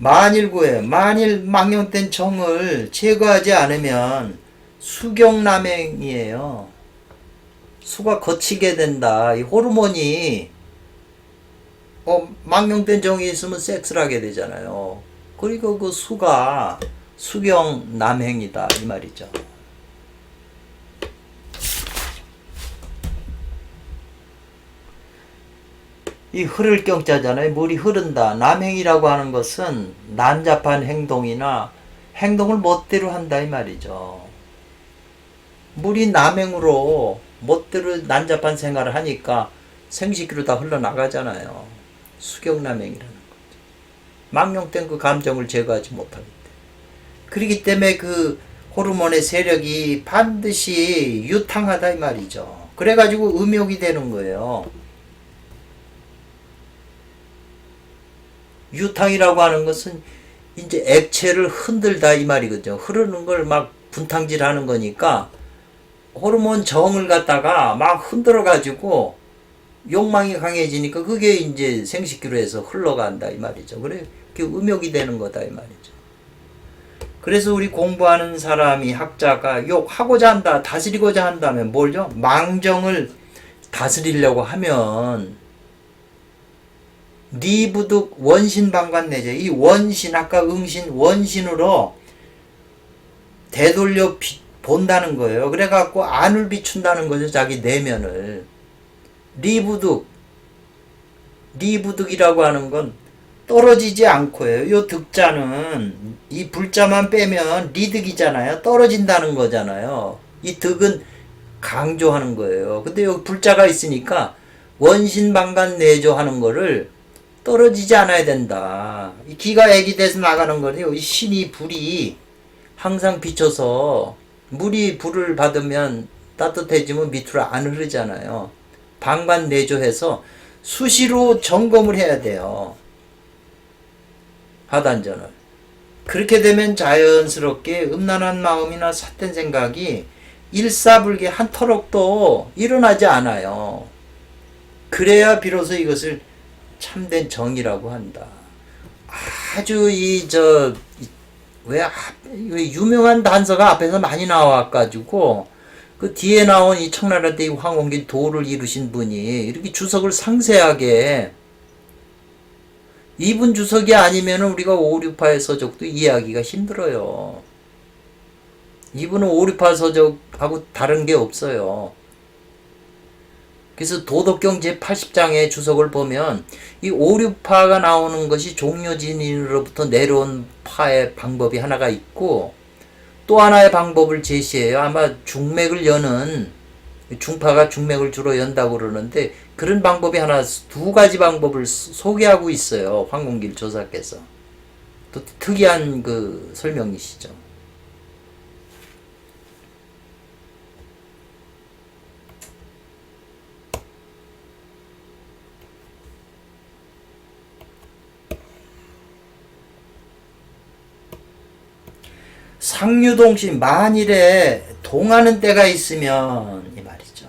만일 망령된 정을 제거하지 않으면 수경남행이에요. 수가 거치게 된다. 이 호르몬이 망령된 정이 있으면 섹스를 하게 되잖아요. 그리고 그 수가 수경남행이다 이 말이죠. 이 흐를 경자잖아요. 물이 흐른다. 남행이라고 하는 것은 난잡한 행동이나 행동을 멋대로 한다 이 말이죠. 물이 남행으로 멋대로 난잡한 생활을 하니까 생식기로 다 흘러나가잖아요. 수경남행이라는 거죠. 망령된 그 감정을 제거하지 못하기 때문에. 그렇기 때문에 그 호르몬의 세력이 반드시 유탕하다 이 말이죠. 그래가지고 음욕이 되는 거예요. 유탕이라고 하는 것은 이제 액체를 흔들다 이 말이거든요. 흐르는 걸 막 분탕질 하는 거니까 호르몬 정을 갖다가 막 흔들어 가지고 욕망이 강해지니까 그게 이제 생식기로 해서 흘러간다 이 말이죠. 그래 그게 음욕이 되는 거다 이 말이죠. 그래서 우리 공부하는 사람이 학자가 욕하고자 한다, 다스리고자 한다면 뭘요? 망정을 다스리려고 하면 니부득 원신방관내재, 이 원신 아까 응신 원신으로 되돌려 본다는 거예요. 그래갖고 안을 비춘다는 거죠. 자기 내면을. 리부득이라고 하는 건 떨어지지 않고요. 요 득자는 이 불자만 빼면 리득이잖아요. 떨어진다는 거잖아요. 이 득은 강조하는 거예요. 근데 여기 불자가 있으니까 원신방관내조 하는 거를 떨어지지 않아야 된다. 이 기가 액이 돼서 나가는 거예요. 이 신이 불이 항상 비춰서 물이 불을 받으면 따뜻해지면 밑으로 안 흐르잖아요. 방관내조해서 수시로 점검을 해야 돼요. 하단전을. 그렇게 되면 자연스럽게 음란한 마음이나 삿된 생각이 일사불개 한 터럭도 일어나지 않아요. 그래야 비로소 이것을 참된 정이라고 한다. 아주 왜 유명한 단서가 앞에서 많이 나와가지고 그 뒤에 나온 이 청나라 때 황원길 도를 이루신 분이 이렇게 주석을 상세하게 이분 주석이 아니면 우리가 오류파의 서적도 이해하기가 힘들어요. 이분은 오류파 서적하고 다른 게 없어요. 그래서 도덕경 제80장의 주석을 보면 이 오류파가 나오는 것이 종료진인으로부터 내려온 파의 방법이 하나가 있고 또 하나의 방법을 제시해요. 아마 중맥을 여는 중파가 중맥을 주로 연다고 그러는데 그런 방법이 하나 두 가지 방법을 소개하고 있어요. 황공길 조사께서. 또 특이한 그 설명이시죠. 상류동신 만일에 동하는 때가 있으면 이 말이죠.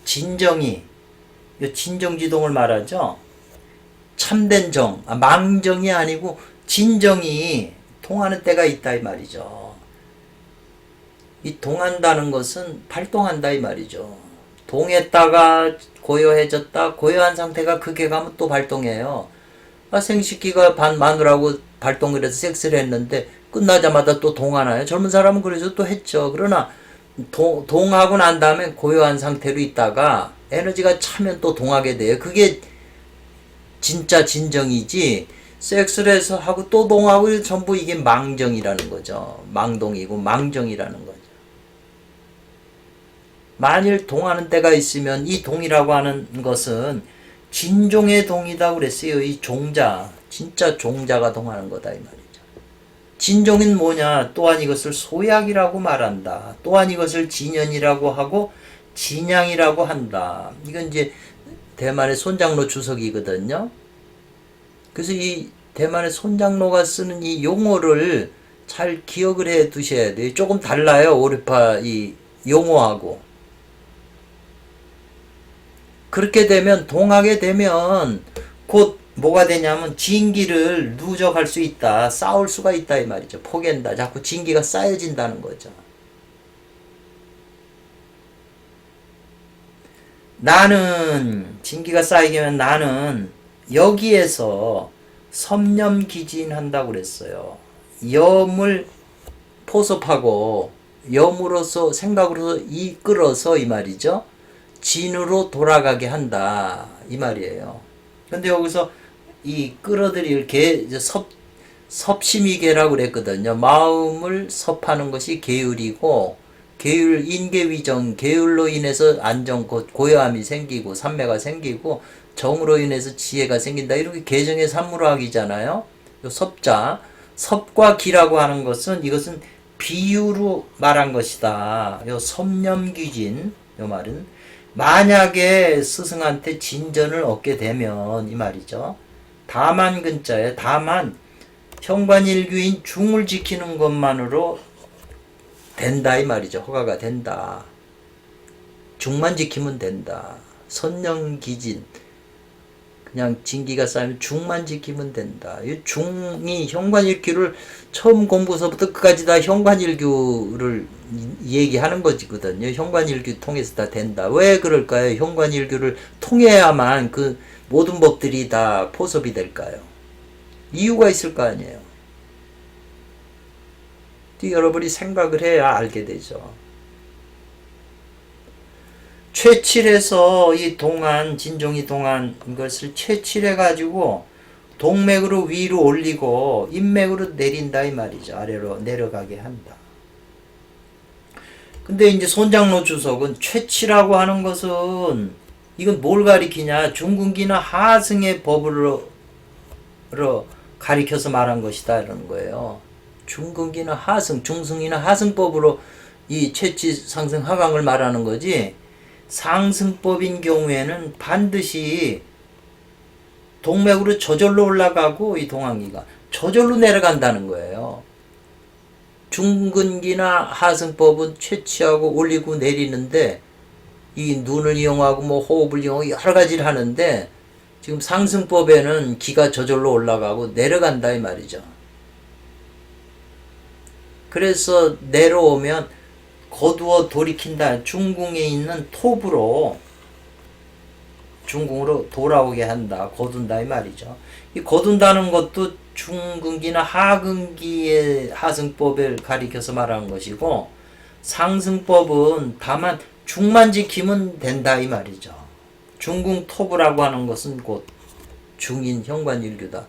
진정이 이 진정지동을 말하죠. 참된 정, 망정이 아니고 진정이 통하는 때가 있다 이 말이죠. 이 동한다는 것은 발동한다 이 말이죠. 동했다가 고요해졌다. 고요한 상태가 극에 가면 또 발동해요. 생식기가 마누라고 발동을 해서 섹스를 했는데 끝나자마자 또 동하나요? 젊은 사람은 그래서 또 했죠. 그러나 동하고 난 다음에 고요한 상태로 있다가 에너지가 차면 또 동하게 돼요. 그게 진짜 진정이지 섹스를 해서 하고 또 동하고 전부 이게 망정이라는 거죠. 망동이고 망정이라는 거죠. 만일 동하는 때가 있으면 이 동이라고 하는 것은 진종의 동이다 그랬어요. 이 종자, 진짜 종자가 동하는 거다 이 말이죠. 진종은 뭐냐? 또한 이것을 소약이라고 말한다. 또한 이것을 진연이라고 하고 진양이라고 한다. 이건 이제 대만의 손장로 주석이거든요. 그래서 이 대만의 손장로가 쓰는 이 용어를 잘 기억을 해 두셔야 돼요. 조금 달라요. 오류파 이 용어하고. 그렇게 되면 동하게 되면 곧 뭐가 되냐면 진기를 누적할 수 있다. 쌓을 수가 있다 이 말이죠. 포갠다. 자꾸 진기가 쌓여진다는 거죠. 나는 진기가 쌓이면 나는 여기에서 섭념기진한다고 그랬어요. 염을 포섭하고 염으로서 생각으로서 이끌어서 이 말이죠. 진으로 돌아가게 한다 이 말이에요. 근데 여기서 이 끌어들일 섭심이계라고 그랬거든요. 마음을 섭하는 것이 계율이고 계율 인계위정 계율로 인해서 안정 고요함이 생기고 삼매가 생기고 정으로 인해서 지혜가 생긴다. 이렇게 계정의 삼무학이잖아요. 요 섭자 섭과 기라고 하는 것은 이것은 비유로 말한 것이다. 요 섭념귀진 요 말은 만약에 스승한테 진전을 얻게 되면 이 말이죠. 다만 근자에 다만 현관일규인 중을 지키는 것만으로 된다 이 말이죠. 허가가 된다. 중만 지키면 된다. 선령기진 그냥 진기가 쌓이면 중만 지키면 된다. 이 중이 현관일규를 처음 공부서부터 끝까지 다 현관일규를 얘기하는 거거든요. 현관일규 통해서 다 된다. 왜 그럴까요? 현관일규를 통해야만 그 모든 법들이 다 포섭이 될까요? 이유가 있을 거 아니에요. 여러분이 생각을 해야 알게 되죠. 최칠해서 이 동안 진종이 동안 이것을 최칠해가지고 동맥으로 위로 올리고 인맥으로 내린다 이 말이죠. 아래로 내려가게 한다. 근데 이제 손장로 주석은 최치라고 하는 것은 이건 뭘 가리키냐? 중근기나 하승의 법으로 가리켜서 말한 것이다 이러는 거예요. 중근기나 하승, 중승이나 하승법으로 이 최치 상승 하강을 말하는 거지. 상승법인 경우에는 반드시 동맥으로 저절로 올라가고 이 동항기가 저절로 내려간다는 거예요. 중근기나 하승법은 채취하고 올리고 내리는데 이 눈을 이용하고 뭐 호흡을 이용하고 여러 가지를 하는데 지금 상승법에는 기가 저절로 올라가고 내려간다 이 말이죠. 그래서 내려오면 거두어 돌이킨다. 중궁에 있는 톱으로 중궁으로 돌아오게 한다. 거둔다 이 말이죠. 이 거둔다는 것도 중근기나 하근기의 하승법을 가리켜서 말하는 것이고 상승법은 다만 중만 지키면 된다 이 말이죠. 중궁 톱이라고 하는 것은 곧 중인 현관일규다.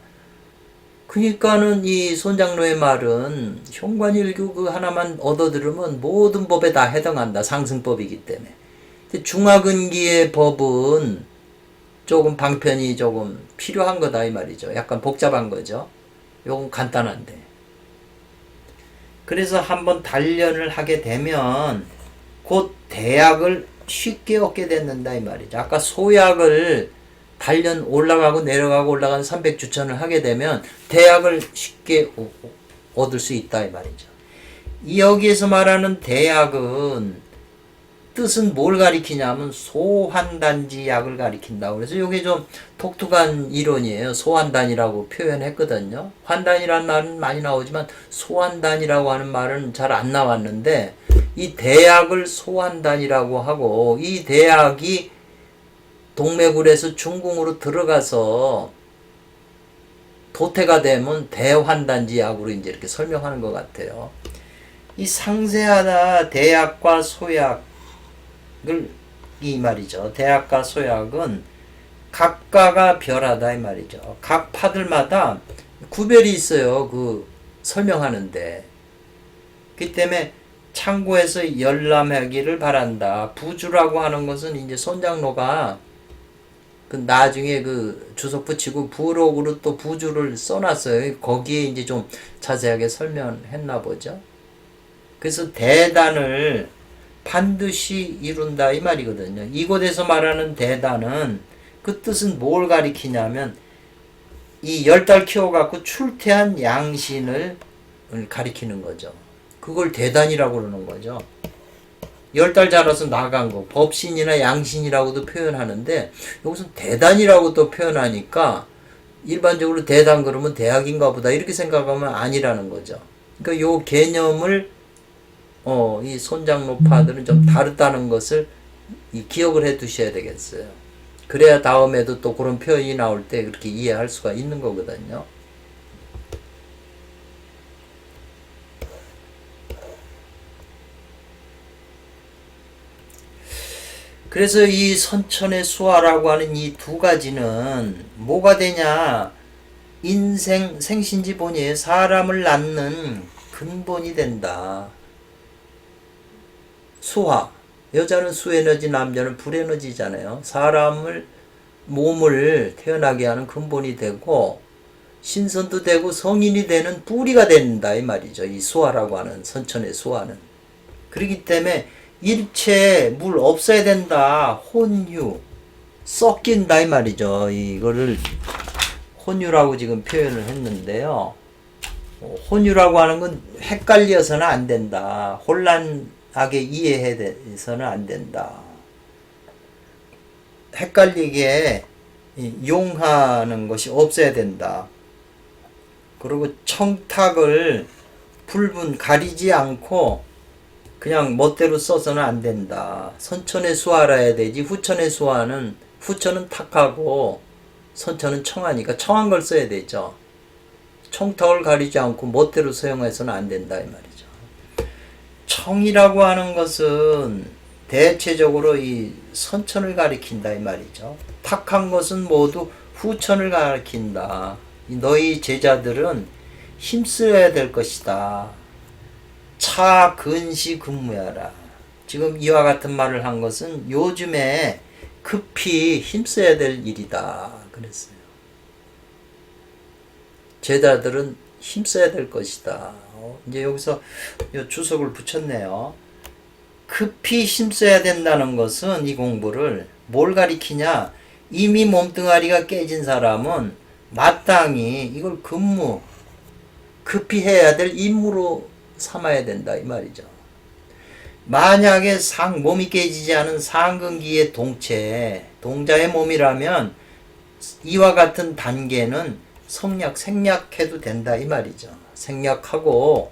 그러니까는 이 손장로의 말은 현관일규 그 하나만 얻어들으면 모든 법에 다 해당한다. 상승법이기 때문에. 중하근기의 법은 조금 방편이 조금 필요한 거다 이 말이죠. 약간 복잡한 거죠. 요건 간단한데. 그래서 한번 단련을 하게 되면 곧 대학을 쉽게 얻게 됐는다 이 말이죠. 아까 소약을 단련 올라가고 내려가고 올라가는 300주천을 하게 되면 대학을 쉽게 얻을 수 있다 이 말이죠. 여기에서 말하는 대학은 뜻은 뭘 가리키냐면 소환단지약을 가리킨다. 그래서 이게 좀 독특한 이론이에요. 소환단이라고 표현했거든요. 환단이라는 말은 많이 나오지만 소환단이라고 하는 말은 잘 안 나왔는데 이 대학을 소환단이라고 하고 이 대학이 동맥울에서 중궁으로 들어가서 도태가 되면 대환단지약으로 이제 이렇게 설명하는 것 같아요. 이 상세하다 대약과 소약을 이 말이죠. 대약과 소약은 각가가 별하다 이 말이죠. 각 파들마다 구별이 있어요. 그 설명하는데. 그 때문에 참고해서 열람하기를 바란다. 부주라고 하는 것은 이제 손장로가 그 나중에 그 주석 붙이고 부록으로 또 부주를 써놨어요. 거기에 이제 좀 자세하게 설명했나 보죠. 그래서 대단을 반드시 이룬다 이 말이거든요. 이곳에서 말하는 대단은 그 뜻은 뭘 가리키냐면 이 10달 키워갖고 출퇴한 양신을 가리키는 거죠. 그걸 대단이라고 그러는 거죠. 10달 자라서 나간 거 법신이나 양신이라고도 표현하는데 여기서 대단이라고 또 표현하니까 일반적으로 대당 그러면 대학인가 보다 이렇게 생각하면 아니라는 거죠. 그러니까 요 개념을 이 손장로파들은 좀 다르다는 것을 기억을 해 두셔야 되겠어요. 그래야 다음에도 또 그런 표현이 나올 때 그렇게 이해할 수가 있는 거거든요. 그래서 이 선천의 수화라고 하는 이 두 가지는 뭐가 되냐? 인생 생신지본이 사람을 낳는 근본이 된다. 수화. 여자는 수에너지, 남자는 불에너지잖아요. 사람을 몸을 태어나게 하는 근본이 되고 신선도 되고 성인이 되는 뿌리가 된다 이 말이죠. 이 수화라고 하는 선천의 수화는. 그렇기 때문에 일체 물 없어야 된다. 혼유. 섞인다 이 말이죠. 이거를 혼유라고 지금 표현을 했는데요. 혼유라고 하는 건 헷갈려서는 안 된다. 혼란하게 이해해서는 안 된다. 헷갈리게 용하는 것이 없어야 된다. 그리고 청탁을 불분 가리지 않고 그냥 멋대로 써서는 안 된다. 선천의 수화라 해야 되지. 후천은 탁하고 선천은 청하니까 청한 걸 써야 되죠. 청탁을 가리지 않고 멋대로 사용해서는 안 된다 이 말이죠. 청이라고 하는 것은 대체적으로 이 선천을 가리킨다 이 말이죠. 탁한 것은 모두 후천을 가리킨다. 너희 제자들은 힘써야 될 것이다. 차 근시 근무하라. 지금 이와 같은 말을 한 것은 요즘에 급히 힘써야 될 일이다 그랬어요. 제자들은 힘써야 될 것이다. 이제 여기서 요 주석을 붙였네요. 급히 힘써야 된다는 것은 이 공부를 뭘 가리키냐? 이미 몸뚱아리가 깨진 사람은 마땅히 이걸 급히 해야 될 임무로 삼아야 된다 이 말이죠. 만약에 몸이 깨지지 않은 상근기의 동자의 몸이라면 이와 같은 단계는 생략해도 된다 이 말이죠. 생략하고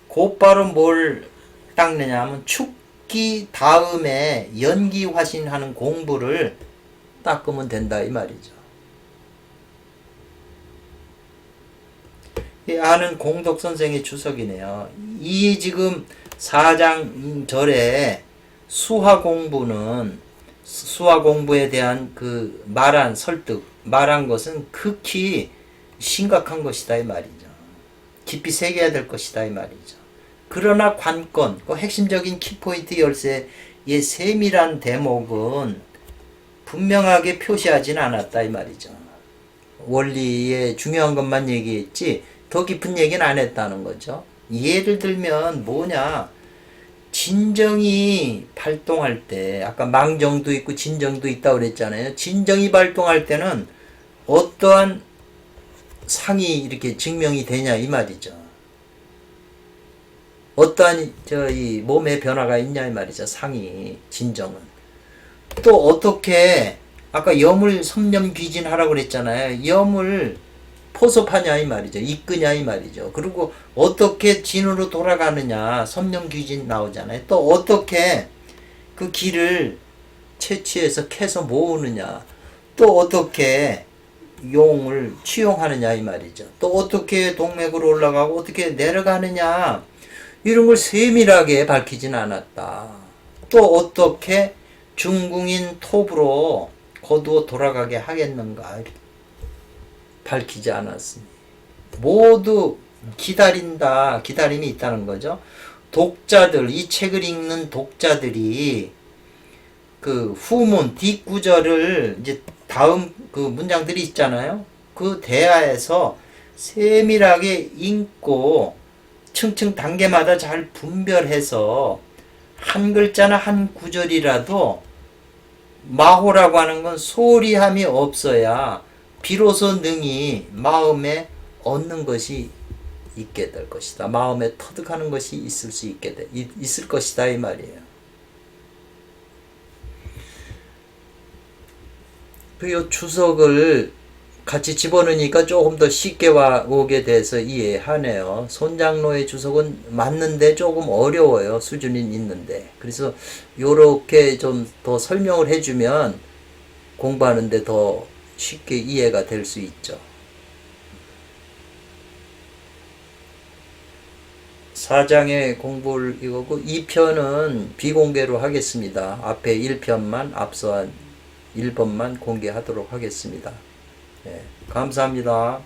곧바로 뭘 닦느냐 하면 축기 다음에 연기 화신하는 공부를 닦으면 된다 이 말이죠. 아는 공덕선생의 주석이네요. 이 지금 4장 절에 수화 공부에 대한 그 말한 것은 극히 심각한 것이다 이 말이죠. 깊이 새겨야 될 것이다 이 말이죠. 그러나 관건, 그 핵심적인 키포인트 열쇠의 세밀한 대목은 분명하게 표시하지는 않았다 이 말이죠. 원리의 중요한 것만 얘기했지 더 깊은 얘기는 안 했다는 거죠. 예를 들면 뭐냐? 진정이 발동할 때 아까 망정도 있고 진정도 있다고 그랬잖아요. 진정이 발동할 때는 어떠한 상이 이렇게 증명이 되냐 이 말이죠. 어떠한 이 몸의 변화가 있냐 이 말이죠. 진정은. 또 어떻게 아까 염을 섬념귀진하라고 그랬잖아요. 염을 포섭하냐 이 말이죠. 이끄냐 이 말이죠. 그리고 어떻게 진으로 돌아가느냐 섬념귀진 나오잖아요. 또 어떻게 그 기를 채취해서 캐서 모으느냐, 또 어떻게 용을 취용하느냐 이 말이죠. 또 어떻게 동맥으로 올라가고 어떻게 내려가느냐 이런 걸 세밀하게 밝히진 않았다. 또 어떻게 중궁인 톱으로 거두어 돌아가게 하겠는가 밝히지 않았습니다. 모두 기다림이 있다는 거죠. 이 책을 읽는 독자들이 그 후문, 뒷구절을 이제 다음 그 문장들이 있잖아요. 그 대하에서 세밀하게 읽고 층층 단계마다 잘 분별해서 한 글자나 한 구절이라도 마호라고 하는 건 소리함이 없어야 비로소 능히 마음에 얻는 것이 있게 될 것이다. 마음에 터득하는 것이 있을 것이다 이 말이에요. 그 주석을 같이 집어넣으니까 조금 더 쉽게 오게 돼서 이해하네요. 손장로의 주석은 맞는데 조금 어려워요. 수준이 있는데. 그래서 요렇게 좀 더 설명을 해주면 공부하는데 더 쉽게 이해가 될 수 있죠. 4장의 공부를 이거고 2편은 비공개로 하겠습니다. 앞에 1편만 앞서 한 1번만 공개하도록 하겠습니다. 네, 감사합니다.